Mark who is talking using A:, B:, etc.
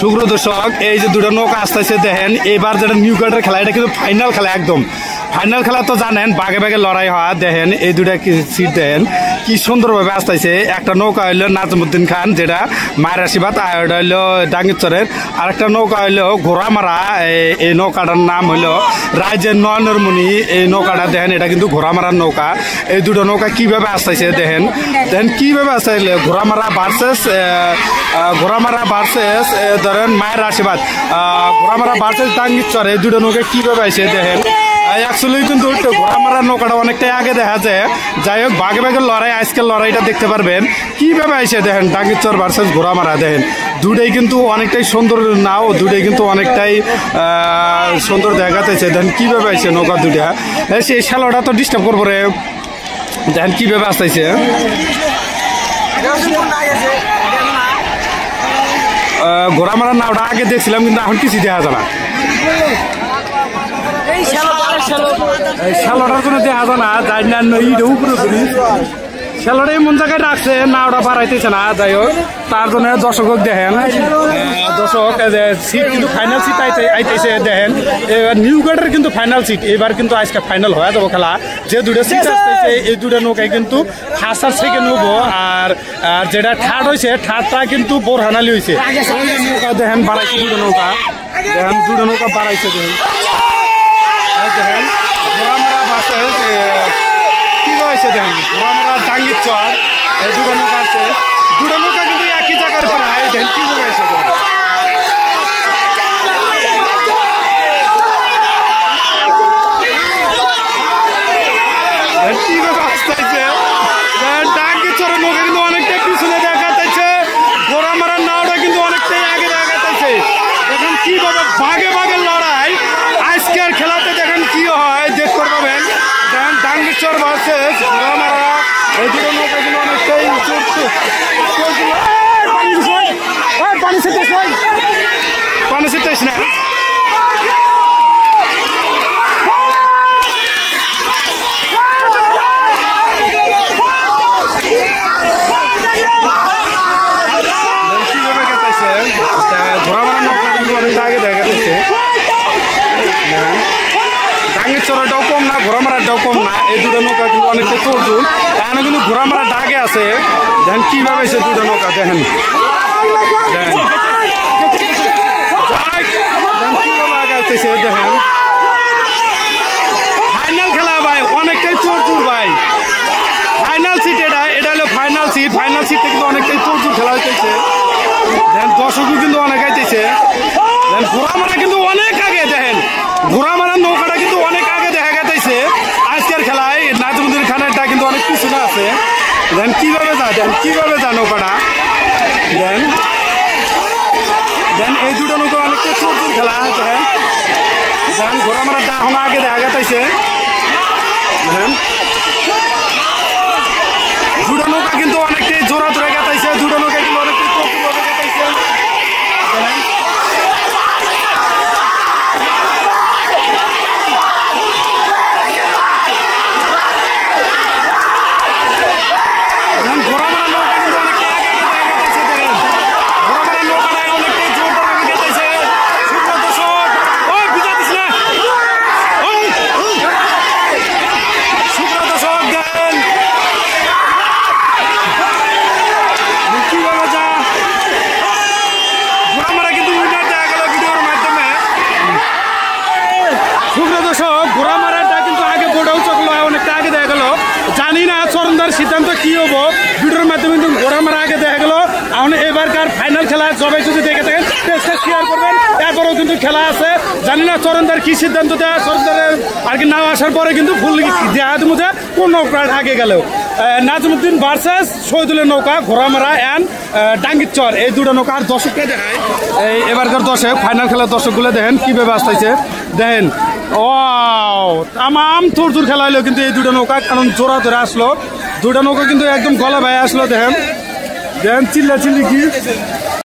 A: সুপ্রিয় দর্শক এই যে দুটো নৌকা আসতেছে দেখেন এবার যেটা নিউ কার্ডের খেলা এটা কিন্তু ফাইনাল খেলা একদম ফাইনাল খেলা তো জানেন বাগে বাগে লড়াই হওয়া দেখেন এই দুটা সিট দেখেন কি সুন্দরভাবে আসতেছে একটা নৌকা হইলো নাজমুদ্দিন খান যেটা মায়ের আশীর্বাদ আর ওটা হইলো ডাঙ্গিরচরের আর একটা নৌকা হইলো ঘোড়ামারা এই নৌকাটার নাম হইলো রাজের নয়নরমণি এই নৌকাটা দেখেন এটা কিন্তু ঘোড়ামারার নৌকা এই দুটো নৌকা কিভাবে আসতেছে দেখেন দেখেন কিভাবে আসতে ঘোড়ামারা ভার্সেস ধরেন মায়ের আশীর্বাদ ঘোড়ামারা ভার্সেস ডাঙ্গিরচর এই দুটো নৌকা কিভাবে আসে দেখেন অ্যাকচুয়ালি কিন্তু ঘোড়ামারা নৌকাটা অনেকটাই আগে দেখা যায় যাই হোক বাঘে বাঘে লড়াই আজকের লড়াইটা দেখতে পারবেন কিভাবে আসে দেখেন ডাঙ্গিরচর ভার্সেস ঘোড়ামারা দেখেন দুটোই কিন্তু অনেকটাই সুন্দর নাও দুটোই কিন্তু অনেকটাই সুন্দর দেখাতেছে দেখেন কিভাবে আসে নৌকা দুটা সেই শালোটা তো ডিস্টার্ব করবো রে দেখেন কিভাবে আসতেছে ঘোড়ামারার নাওটা আগে দেখছিলাম কিন্তু এখন কিছু দেখা যায় না শালোটার জন্য দেখা যায় না যাই না ইটা উপরে শালোটা এমন জায়গায় রাখছে নাওটা বাড়াইতেছে না যাই হোক তার জন্য দর্শক দেখেন দর্শক সিট কিন্তু ফাইনাল সিট আইতেছে দেখেন নিউ গার্ডের কিন্তু ফাইনাল সিট এবার কিন্তু আজকে ফাইনাল হয়ে যাবো খেলা যে দুটো সিট আসতেছে এই দুটো নৌকায় কিন্তু ফার্স্ট আর সেকেন্ড হবো আর যেটা থার্ড হয়েছে থার্ডটা কিন্তু বোরহানালি হয়েছে নৌকা দেখেন বাড়াইছে দুটো নৌকা দেখেন দুটো নৌকা বাড়াইছে দেখেন দেখেন ঘোড়ামারা ভার্সেস কি রয়েছে দেখেন ঘোড়ামারা ডাঙ্গিরচর এই দুটো নৌকা আছে দুটো নৌকা কিন্তু একই জায়গার প্রায় দেখেন কি রয়েছে ডাঙ্গিরচরের নৌকা কিন্তু অনেকটাই পিছনে দেখা যাচ্ছে ঘোড়ামারার নাওটা কিন্তু অনেকটাই আগে দেখা যাচ্ছে দেখেন কিভাবে ভাগে ভাগে লড়াই আজকের খেলাতে দেখেন কি হয় দেখতে পাবেন দেখেন ডাঙ্গিরচর ভার্সেস ঘোড়ামারা এই দুটো নৌকা কিন্তু অনেকটাই পানি ছিটাইস না ঘোড়ামারা নৌকা কিন্তু অনেকটা আগে দেখা যাচ্ছে ডাঙ্গিরচরটাও কম না ঘোড়ামারাটাও কম না এই দুটো নৌকা কিন্তু অনেকটা চলছুন এখানে কিন্তু ঘোড়ামারা ডাকে আছে দেখেন কিভাবে সে দুটো নৌকা দেখেন দেখেন কিভাবে আগে আসতেছে দেখেন ফাইনাল খেলা ভাই অনেকটাই চলছুর ভাই ফাইনাল সিট এটা হলো ফাইনাল সিটটা কিন্তু অনেকটাই চলছুর খেলা হইতেছে দেখেন দর্শকও কিন্তু অনেক আইতেছে দেখেন ঘোড়ামারা কিন্তু অনেক আগে দেখেন ঘোড়ামারার নৌকাটা কিন্তু অনেক আগে দেখা গেছে আজকের খেলায় নাজমুদ্দিন খানেরটা কিন্তু অনেক পিছনে আছে দেখেন কিভাবে যা নৌকাটা দেন এই দুটো নৌকা অনেকটা ছোট খেলা দেখেন ঘোড়ামারাটা এখন আগে দেখা গেছে দেখেন দুটো নৌকা কিন্তু অনেকটাই জোড়া ধরে গেছে দুটো নৌকা কিন্তু অনেকটাই চোখভাবে গেছে সিদ্ধান্ত কি হবো ভিডিওর মাধ্যমে কিন্তু ঘোড়ামারা আগে দেখা গেল এখন এবারকার ফাইনাল খেলা সবাই যদি দেখে থাকেন পেজটা শেয়ার করবেন এরপরেও কিন্তু খেলা আছে জানি না চরণদার কি সিদ্ধান্ত দেয় চরণদারের আর কি নাম আসার পরে কিন্তু ফুল দেহাত মধ্যে কোন নৌকার আগে গেল নাজমুদ্দিন ভার্সেস শহীদুলের নৌকা ঘোড়ামারা অ্যান্ড ডাঙ্গিরচর এই দুটো নৌকা আর দর্শককে দেখায় এই এবারকার দর্শক ফাইনাল খেলার দর্শকগুলো দেখেন কিভাবে আসতেছে দেখেন ও তামাম তোর খেলা হলো কিন্তু এই দুটো নৌকা কারণ জোড়া ধরে আসলো দুটো নৌকা কিন্তু একদম গলা ভাই আসলো দেখেন চিল্লা চিল্লি কি